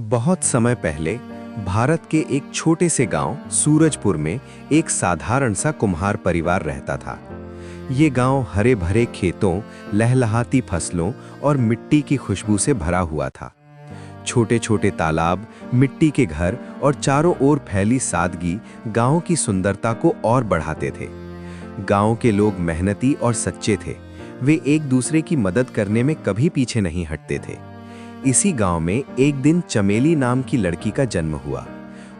बहुत समय पहले भारत के एक छोटे से गांव सूरजपुर में एक साधारण सा कुम्हार परिवार रहता था। ये गांव हरे भरे खेतों, लहलहाती फसलों और मिट्टी की खुशबू से भरा हुआ था। छोटे छोटे तालाब, मिट्टी के घर और चारों ओर फैली सादगी गांव की सुंदरता को और बढ़ाते थे। गांव के लोग मेहनती और सच्चे थे। वे एक दूसरे की मदद करने में कभी पीछे नहीं हटते थे। इसी गांव में एक दिन चमेली नाम की लड़की का जन्म हुआ।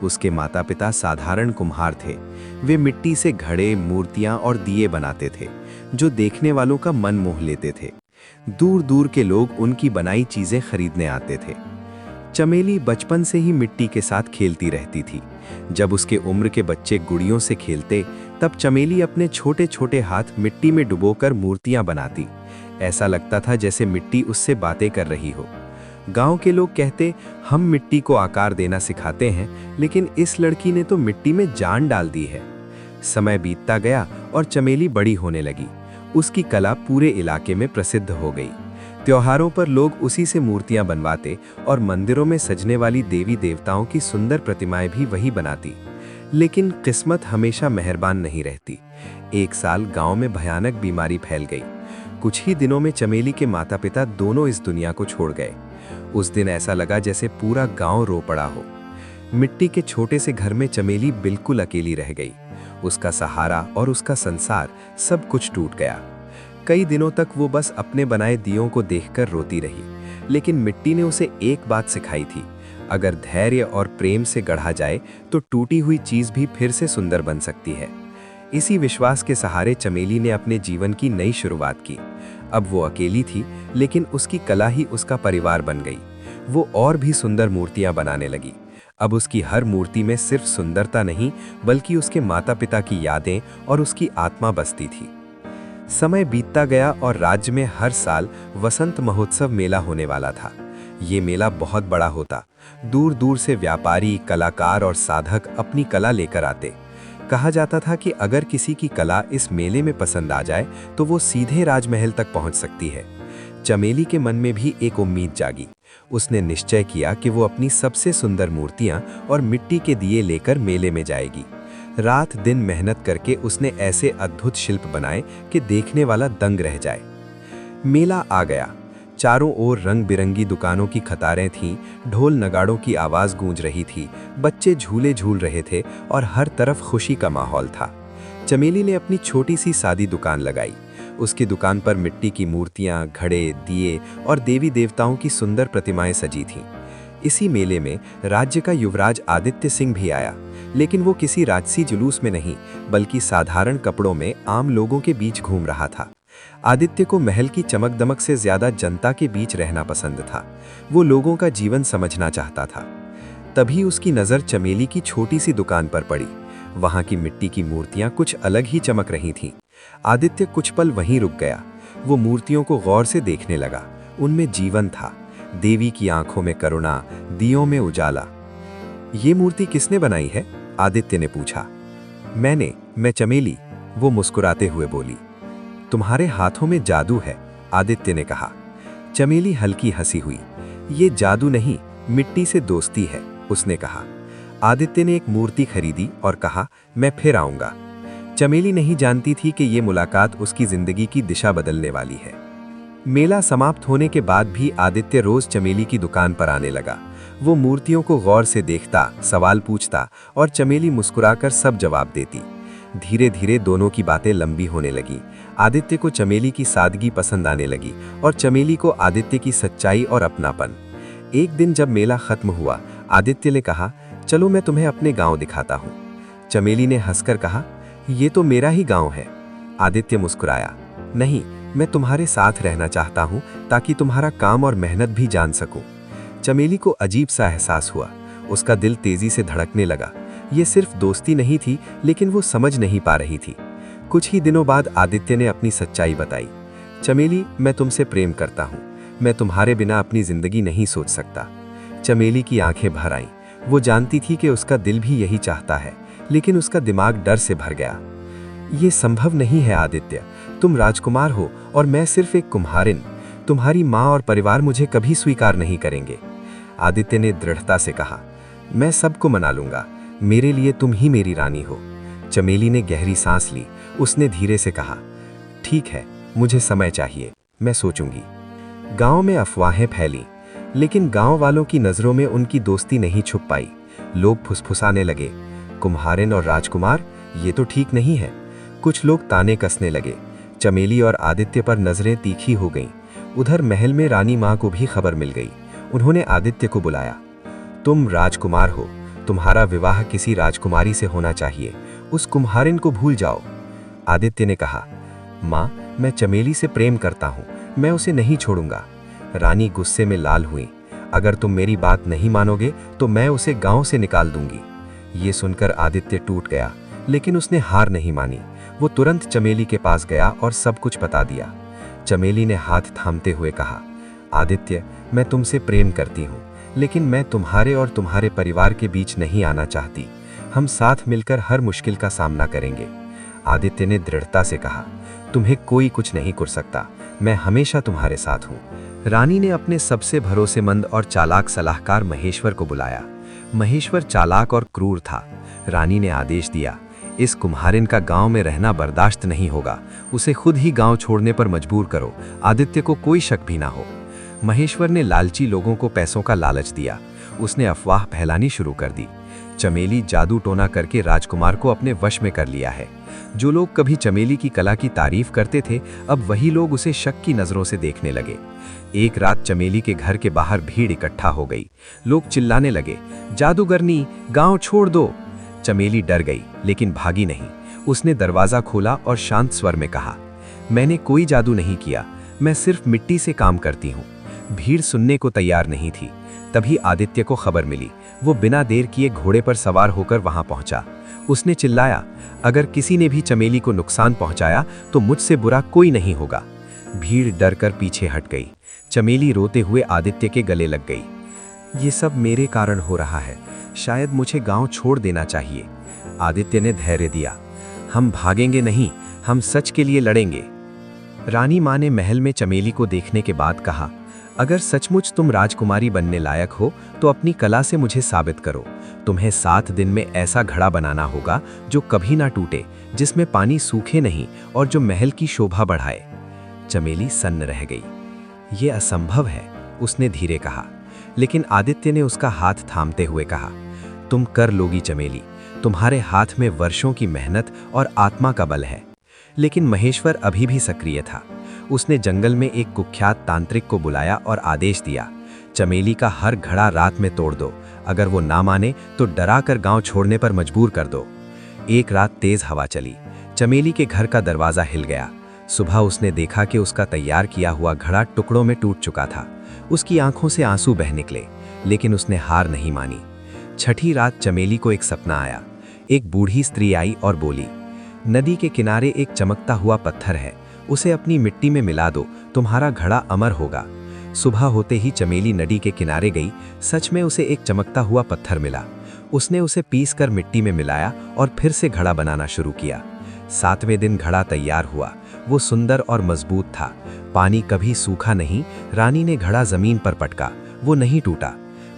उसके माता पिता साधारण कुम्हार थे। वे मिट्टी से घड़े, मूर्तियां और दिए बनाते थे, जो देखने वालों का मन मोह लेते थे। दूर दूर के लोग उनकी बनाई चीजें खरीदने आते थे। चमेली बचपन से ही मिट्टी के साथ खेलती रहती थी। जब उसके उम्र के बच्चे गुड़ियों से खेलते, तब चमेली अपने छोटे छोटे हाथ मिट्टी में डुबोकर मूर्तियां बनाती। ऐसा लगता था जैसे मिट्टी उससे बातें कर रही हो। गांव के लोग कहते, हम मिट्टी को आकार देना सिखाते हैं, लेकिन इस लड़की ने तो मिट्टी में जान डाल दी है। समय बीतता गया और चमेली बड़ी होने लगी। उसकी कला पूरे इलाके में प्रसिद्ध हो गई। त्योहारों पर लोग उसी से मूर्तियां बनवाते और मंदिरों में सजने वाली देवी देवताओं की सुंदर प्रतिमाएं भी वही बनाती। लेकिन किस्मत हमेशा मेहरबान नहीं रहती। एक साल गांव में भयानक बीमारी फैल गई। कुछ ही दिनों में चमेली के माता पिता दोनों इस दुनिया को छोड़ गए। उस दिन ऐसा लगा जैसे पूरा गांव रो पड़ा हो। मिट्टी के छोटे से घर में चमेली बिल्कुल अकेली रह गई। उसका सहारा और उसका संसार सब कुछ टूट गया। कई दिनों तक वो बस अपने बनाए दियों को देखकर रोती रही। लेकिन मिट्टी ने उसे एक बात सिखाई थी, अगर धैर्य और प्रेम से गढ़ा जाए तो टूटी हुई चीज भी फिर से सुंदर बन सकती है। इसी विश्वास के सहारे चमेली ने अपने जीवन की नई शुरुआत की। अब वो अकेली थी, लेकिन उसकी कला ही उसका परिवार बन गई। वो और भी सुंदर मूर्तियां बनाने लगी। अब उसकी हर मूर्ति में सिर्फ सुंदरता नहीं, बल्कि उसके माता पिता की यादें और उसकी आत्मा बसती थी। समय बीतता गया और राज्य में हर साल वसंत महोत्सव मेला होने वाला था। ये मेला बहुत बड़ा होता। दूर दूर से व्यापारी, कलाकार और साधक अपनी कला लेकर आते। कहा जाता था कि अगर किसी की कला इस मेले में पसंद आ जाए तो वो सीधे राजमहल तक पहुंच सकती है। चमेली के मन में भी एक उम्मीद जागी। उसने निश्चय किया कि वो अपनी सबसे सुंदर मूर्तियां और मिट्टी के दिए लेकर मेले में जाएगी। रात दिन मेहनत करके उसने ऐसे अद्भुत शिल्प बनाए कि देखने वाला दंग रह जाए। मेला आ गया। चारों ओर रंग बिरंगी दुकानों की कतारें थीं, ढोल नगाड़ों की आवाज गूंज रही थी, बच्चे झूले झूल रहे थे और हर तरफ खुशी का माहौल था। चमेली ने अपनी छोटी सी सादी दुकान लगाई। उसकी दुकान पर मिट्टी की मूर्तियां, घड़े, दिए और देवी देवताओं की सुंदर प्रतिमाएं सजी थीं। इसी मेले में राज्य का युवराज आदित्य सिंह भी आया, लेकिन वो किसी राजसी जुलूस में नहीं, बल्कि साधारण कपड़ों में आम लोगों के बीच घूम रहा था। आदित्य को महल की चमक दमक से ज्यादा जनता के बीच रहना पसंद था। वो लोगों का जीवन समझना चाहता था। तभी उसकी नजर चमेली की छोटी सी दुकान पर पड़ी। वहां की मिट्टी की मूर्तियां कुछ अलग ही चमक रही थीं। आदित्य कुछ पल वहीं रुक गया। वो मूर्तियों को गौर से देखने लगा। उनमें जीवन था। देवी की आंखों में करुणा, दियों में उजाला। ये मूर्ति किसने बनाई है? आदित्य ने पूछा। मैं चमेली, वो मुस्कुराते हुए बोली। तुम्हारे हाथों में जादू है, आदित्य ने कहा। चमेली हल्की हंसी हुई। ये जादू नहीं, मिट्टी से दोस्ती है, उसने कहा। आदित्य ने एक मूर्ति खरीदी और कहा, मैं फिर आऊंगा। चमेली नहीं जानती थी कि ये मुलाकात उसकी जिंदगी की दिशा बदलने वाली है। मेला समाप्त होने के बाद भी आदित्य रोज चमेली की दुकान पर आने लगा। वो मूर्तियों को गौर से देखता, सवाल पूछता और चमेली मुस्कुराकर सब जवाब देती। धीरे धीरे दोनों की बातें लंबी होने लगी। आदित्य को चमेली की सादगी पसंद आने लगी और चमेली को आदित्य की सच्चाई और अपनापन। एक दिन जब मेला खत्म हुआ, आदित्य ने कहा, चलो मैं तुम्हें अपने गांव दिखाता हूँ। चमेली ने हंसकर कहा, ये तो मेरा ही गांव है। आदित्य मुस्कुराया, नहीं, मैं तुम्हारे साथ रहना चाहता हूँ ताकि तुम्हारा काम और मेहनत भी जान सकूं। चमेली को अजीब सा एहसास हुआ। उसका दिल तेजी से धड़कने लगा। ये सिर्फ दोस्ती नहीं थी, लेकिन वो समझ नहीं पा रही थी। कुछ ही दिनों बाद आदित्य ने अपनी सच्चाई बताई। चमेली, मैं तुमसे प्रेम करता हूँ। मैं तुम्हारे बिना अपनी जिंदगी नहीं सोच सकता। चमेली की आंखें भर आईं। वो जानती थी कि उसका दिल भी यही चाहता है, लेकिन उसका दिमाग डर से भर गया। ये संभव नहीं है आदित्य, तुम राजकुमार हो और मैं सिर्फ एक कुम्हारिन। तुम्हारी माँ और परिवार मुझे कभी स्वीकार नहीं करेंगे। आदित्य ने दृढ़ता से कहा, मैं सबको मना लूंगा, मेरे लिए तुम ही मेरी रानी हो। चमेली ने गहरी सांस ली। उसने धीरे से कहा, ठीक है, मुझे समय चाहिए, मैं सोचूंगी। गांव में अफवाहें फैलीं, लेकिन गांव वालों की नजरों में उनकी दोस्ती नहीं छुप पाई। लोग फुसफुसाने लगे, कुम्हारिन और राजकुमार, ये तो ठीक नहीं है। कुछ लोग ताने कसने लगे। चमेली और आदित्य पर नजरें तीखी हो गईं। उधर महल में रानी माँ को भी खबर मिल गई। उन्होंने आदित्य को बुलाया। तुम राजकुमार हो, तुम्हारा विवाह किसी राजकुमारी से होना चाहिए, उस कुम्हारिन को भूल जाओ। आदित्य ने कहा, माँ, मैं चमेली से प्रेम करता हूँ, मैं उसे नहीं छोड़ूंगा। रानी गुस्से में लाल हुई। अगर तुम मेरी बात नहीं मानोगे तो मैं उसे गांव से निकाल दूंगी। ये सुनकर आदित्य टूट गया, लेकिन उसने हार नहीं मानी। वो तुरंत चमेली के पास गया और सब कुछ बता दिया। चमेली ने हाथ थामते हुए कहा, आदित्य, मैं तुमसे प्रेम करती हूँ, लेकिन मैं तुम्हारे और तुम्हारे परिवार के बीच नहीं आना चाहती। हम साथ मिलकर हर मुश्किल का सामना करेंगे। आदित्य ने दृढ़ता से कहा, तुम्हें कोई कुछ नहीं कर सकता, मैं हमेशा तुम्हारे साथ हूँ। रानी ने अपने सबसे भरोसेमंद और चालाक सलाहकार महेश्वर को बुलाया। महेश्वर चालाक और क्रूर था। रानी ने आदेश दिया, इस कुम्हारिन का गांव में रहना बर्दाश्त नहीं होगा, उसे खुद ही गांव छोड़ने पर मजबूर करो, आदित्य को कोई शक भी ना हो। महेश्वर ने लालची लोगों को पैसों का लालच दिया। उसने अफवाह फैलानी शुरू कर दी। चमेली जादू टोना करके राजकुमार को अपने वश में कर लिया है। जो लोग कभी चमेली की कला की तारीफ करते थे, अब वही लोग उसे शक की नजरों से देखने लगे। एक रात चमेली के घर के बाहर भीड़ इकट्ठा हो गई। लोग चिल्लाने लगे, जादूगरनी, गांव छोड़ दो। चमेली डर गई, लेकिन भागी नहीं। उसने दरवाजा खोला और शांत स्वर में कहा, मैंने कोई जादू नहीं किया, मैं सिर्फ मिट्टी से काम करती हूँ। भीड़ सुनने को तैयार नहीं थी। तभी आदित्य को खबर मिली। वो बिना देर किए घोड़े पर सवार होकर वहां पहुंचा। उसने चिल्लाया, अगर किसी ने भी चमेली को नुकसान पहुंचाया तो मुझसे बुरा कोई नहीं होगा। भीड़ डरकर पीछे हट गई। चमेली रोते हुए आदित्य के गले लग गई। ये सब मेरे कारण हो रहा है, शायद मुझे गांव छोड़ देना चाहिए। आदित्य ने धैर्य दिया, हम भागेंगे नहीं, हम सच के लिए लड़ेंगे। रानी माँ ने महल में चमेली को देखने के बाद कहा, अगर सचमुच तुम राजकुमारी बनने लायक हो तो अपनी कला से मुझे साबित करो। तुम्हें 7 दिन में ऐसा घड़ा बनाना होगा जो कभी ना टूटे, जिसमें पानी सूखे नहीं और जो महल की शोभा बढ़ाए। चमेली सन्न रह गई। ये असंभव है, उसने धीरे कहा। लेकिन आदित्य ने उसका हाथ थामते हुए कहा, तुम कर लोगी चमेली, तुम्हारे हाथ में वर्षों की मेहनत और आत्मा का बल है। लेकिन महेश्वर अभी भी सक्रिय था। उसने जंगल में एक कुख्यात तांत्रिक को बुलाया और आदेश दिया, चमेली का हर घड़ा रात में तोड़ दो, अगर वो ना माने तो डरा कर गांव छोड़ने पर मजबूर कर दो। एक रात तेज हवा चली। चमेली के घर का दरवाजा हिल गया। सुबह उसने देखा कि उसका तैयार किया हुआ घड़ा टुकड़ों में टूट चुका था। उसकी आंखों से आंसू बह निकले, लेकिन उसने हार नहीं मानी। छठी रात चमेली को एक सपना आया। एक बूढ़ी स्त्री आई और बोली, नदी के किनारे एक चमकता हुआ पत्थर है, उसे अपनी मिट्टी में मिला दो, तुम्हारा घड़ा अमर होगा। सुबह होते ही चमेली नदी के किनारे गई। सच में उसे एक चमकता हुआ पत्थर मिला। उसने उसे पीस कर मिट्टी में मिलाया और फिर से घड़ा बनाना शुरू किया। 7वें दिन घड़ा तैयार हुआ। वो सुंदर और मजबूत था। पानी कभी सूखा नहीं। रानी ने घड़ा जमीन पर पटका, वो नहीं टूटा।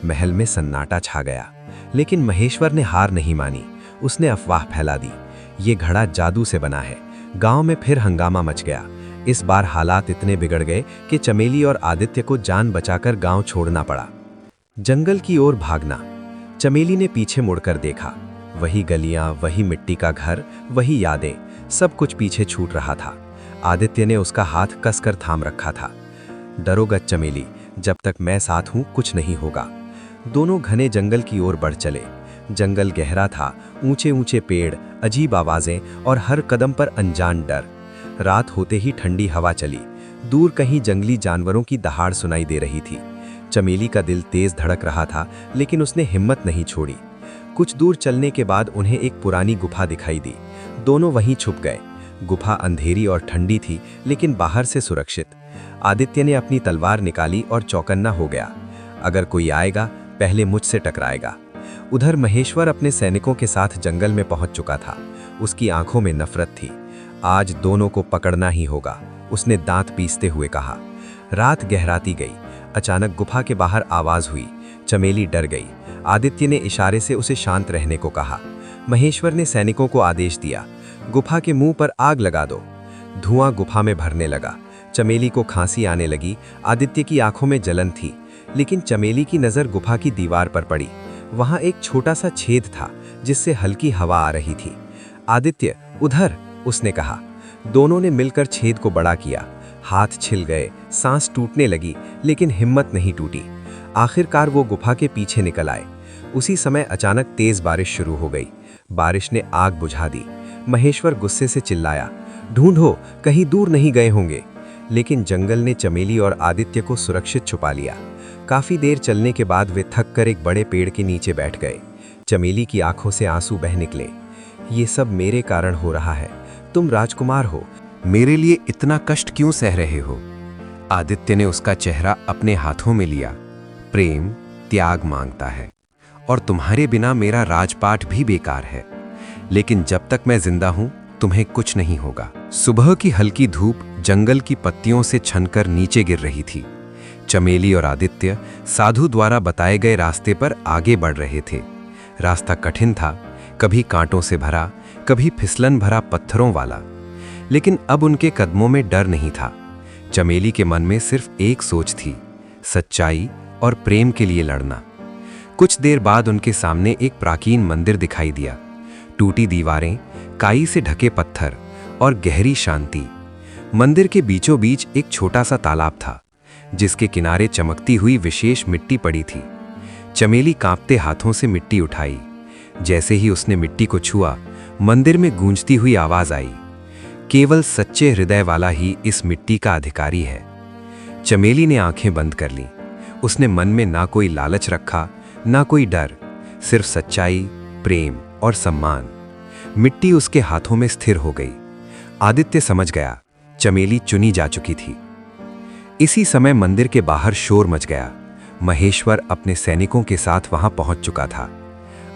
महल में सन्नाटा छा गया। लेकिन महेश्वर ने हार नहीं मानी। उसने अफवाह फैला दी, ये घड़ा जादू से बना है। गांव में फिर हंगामा मच गया। इस बार हालात इतने बिगड़ गए कि चमेली और आदित्य को जान बचाकर गांव छोड़ना पड़ा। जंगल की ओर भागना। चमेली ने पीछे मुड़कर देखा। वही गलियां, वही मिट्टी का घर, वही यादें, सब कुछ पीछे छूट रहा था। आदित्य ने उसका हाथ कसकर थाम रखा था। डरो गत चमेली, जब तक मैं साथ हूं कुछ नहीं होगा। दोनों घने जंगल की ओर बढ़ चले। जंगल गहरा था, ऊंचे ऊंचे पेड़, अजीब आवाजें और हर कदम पर अनजान डर। रात होते ही ठंडी हवा चली। दूर कहीं जंगली जानवरों की दहाड़ सुनाई दे रही थी। चमेली का दिल तेज धड़क रहा था, लेकिन उसने हिम्मत नहीं छोड़ी। कुछ दूर चलने के बाद उन्हें एक पुरानी गुफा दिखाई दी। दोनों वहीं छुप गए। गुफा अंधेरी और ठंडी थी, लेकिन बाहर से सुरक्षित। आदित्य ने अपनी तलवार निकाली और चौकन्ना हो गया। अगर कोई आएगा, पहले मुझसे टकराएगा। उधर महेश्वर अपने सैनिकों के साथ जंगल में पहुंच चुका था। उसकी आंखों में नफरत थी। आज दोनों को पकड़ना ही होगा, उसने दांत पीसते हुए कहा। रात गहराती गई। अचानक गुफा के बाहर आवाज हुई, चमेली डर गई। आदित्य ने इशारे से उसे शांत रहने को कहा। महेश्वर ने सैनिकों को आदेश दिया, गुफा के मुंह पर आग लगा दो। धुआं गुफा में भरने लगा। चमेली को खांसी आने लगी। आदित्य की आंखों में जलन थी, लेकिन चमेली की नज़र गुफा की दीवार पर पड़ी। वहां एक छोटा सा छेद था जिससे हल्की हवा आ रही थी। आदित्य, उधर, उसने कहा। दोनों ने मिलकर छेद को बड़ा किया। हाथ छिल गए, सांस टूटने लगी, लेकिन हिम्मत नहीं टूटी। आखिरकार वो गुफा के पीछे निकल आए। उसी समय अचानक तेज बारिश शुरू हो गई। बारिश ने आग बुझा दी। महेश्वर गुस्से से चिल्लाया, ढूंढो, कहीं दूर नहीं गए होंगे। लेकिन जंगल ने चमेली और आदित्य को सुरक्षित छुपा लिया। काफी देर चलने के बाद वे थक कर एक बड़े पेड़ के नीचे बैठ गए। चमेली की आंखों से आंसू बह निकले। ये सब मेरे कारण हो रहा है। तुम राजकुमार हो, मेरे लिए इतना कष्ट क्यों सह रहे हो? आदित्य ने उसका चेहरा अपने हाथों में लिया। प्रेम त्याग मांगता है, और तुम्हारे बिना मेरा राजपाट भी बेकार है। लेकिन जब तक मैं जिंदा हूं, तुम्हें कुछ नहीं होगा। सुबह की हल्की धूप जंगल की पत्तियों से छनकर नीचे गिर रही थी। चमेली और आदित्य साधु द्वारा बताए गए रास्ते पर आगे बढ़ रहे थे। रास्ता कठिन था, कभी कांटों से भरा, कभी फिसलन भरा पत्थरों वाला। लेकिन अब उनके कदमों में डर नहीं था। चमेली के मन में सिर्फ एक सोच थी, सच्चाई और प्रेम के लिए लड़ना। कुछ देर बाद उनके सामने एक प्राचीन मंदिर दिखाई दिया। टूटी दीवारें, काई से ढके पत्थर और गहरी शांति। मंदिर के बीचों बीच एक छोटा सा तालाब था, जिसके किनारे चमकती हुई विशेष मिट्टी पड़ी थी। चमेली कांपते हाथों से मिट्टी उठाई। जैसे ही उसने मिट्टी को छुआ, मंदिर में गूंजती हुई आवाज आई, केवल सच्चे हृदय वाला ही इस मिट्टी का अधिकारी है। चमेली ने आंखें बंद कर लीं। उसने मन में ना कोई लालच रखा, ना कोई डर, सिर्फ सच्चाई, प्रेम और सम्मान। मिट्टी उसके हाथों में स्थिर हो गई। आदित्य समझ गया, चमेली चुनी जा चुकी थी। इसी समय मंदिर के बाहर शोर मच गया। महेश्वर अपने सैनिकों के साथ वहां पहुंच चुका था।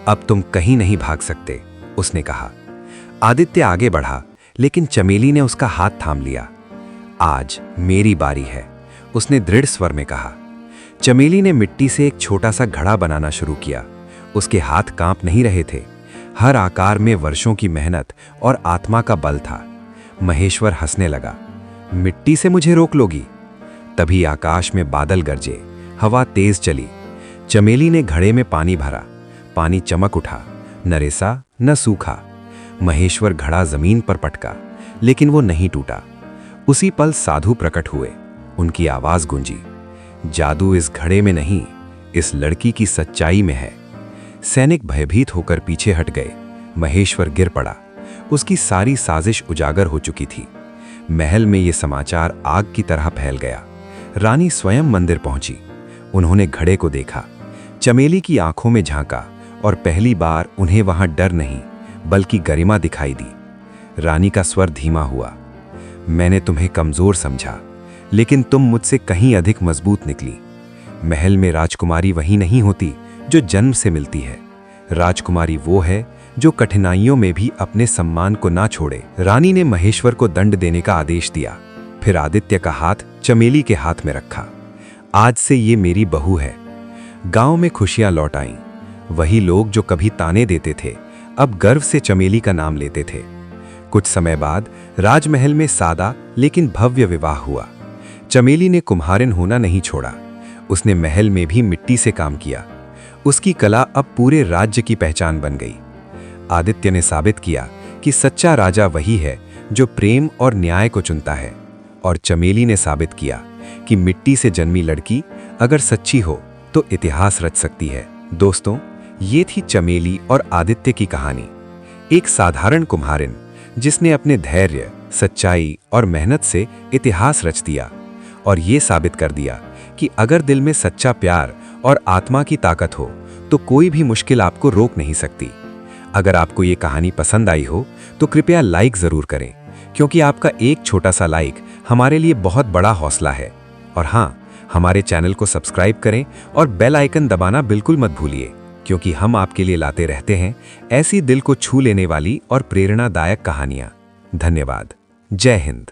अब तुम कहीं नहीं भाग सकते, उसने कहा। आदित्य आगे बढ़ा, लेकिन चमेली ने उसका हाथ थाम लिया। आज मेरी बारी है, उसने दृढ़ स्वर में कहा। चमेली ने मिट्टी से एक छोटा सा घड़ा बनाना शुरू किया। उसके हाथ कांप नहीं रहे थे। हर आकार में वर्षों की मेहनत और आत्मा का बल था। महेश्वर हंसने लगा, मिट्टी से मुझे रोक लोगी? तभी आकाश में बादल गरजे, हवा तेज चली। चमेली ने घड़े में पानी भरा। पानी चमक उठा, न रेसा न सूखा। महेश्वर घड़ा जमीन पर पटका, लेकिन वो नहीं टूटा। उसी पल साधु प्रकट हुए। उनकी आवाज गूंजी, जादू इस घड़े में नहीं, इस लड़की की सच्चाई में है। सैनिक भयभीत होकर पीछे हट गए। महेश्वर गिर पड़ा। उसकी सारी साजिश उजागर हो चुकी थी। महल में ये समाचार आग की तरह फैल गया। रानी स्वयं मंदिर पहुंची। उन्होंने घड़े को देखा, चमेली की आंखों में झांका, और पहली बार उन्हें वहां डर नहीं बल्कि गरिमा दिखाई दी। रानी का स्वर धीमा हुआ, मैंने तुम्हें कमजोर समझा, लेकिन तुम मुझसे कहीं अधिक मजबूत निकली। महल में राजकुमारी वही नहीं होती जो जन्म से मिलती है। राजकुमारी वो है जो कठिनाइयों में भी अपने सम्मान को ना छोड़े। रानी ने महेश्वर को दंड देने का आदेश दिया। फिर आदित्य का हाथ चमेली के हाथ में रखा। आज से ये मेरी बहू है। गांव में खुशियां लौट आईं। वही लोग जो कभी ताने देते थे, अब गर्व से चमेली का नाम लेते थे। कुछ समय बाद राजमहल में सादा लेकिन भव्य विवाह हुआ। चमेली ने कुम्हारिन होना नहीं छोड़ा। उसने महल में भी मिट्टी से काम किया। उसकी कला अब पूरे राज्य की पहचान बन गई। आदित्य ने साबित किया कि सच्चा राजा वही है जो प्रेम और न्याय को चुनता है, और चमेली ने साबित किया कि मिट्टी से जन्मी लड़की अगर सच्ची हो तो इतिहास रच सकती है। दोस्तों, ये थी चमेली और आदित्य की कहानी। एक साधारण कुम्हारिन जिसने अपने धैर्य, सच्चाई और मेहनत से इतिहास रच दिया, और ये साबित कर दिया कि अगर दिल में सच्चा प्यार और आत्मा की ताकत हो तो कोई भी मुश्किल आपको रोक नहीं सकती। अगर आपको ये कहानी पसंद आई हो तो कृपया लाइक जरूर करें, क्योंकि आपका एक छोटा सा लाइक हमारे लिए बहुत बड़ा हौसला है। और हाँ, हमारे चैनल को सब्सक्राइब करें और बेल आइकन दबाना बिल्कुल मत भूलिए, क्योंकि हम आपके लिए लाते रहते हैं ऐसी दिल को छू लेने वाली और प्रेरणादायक कहानियां। धन्यवाद। जय हिंद।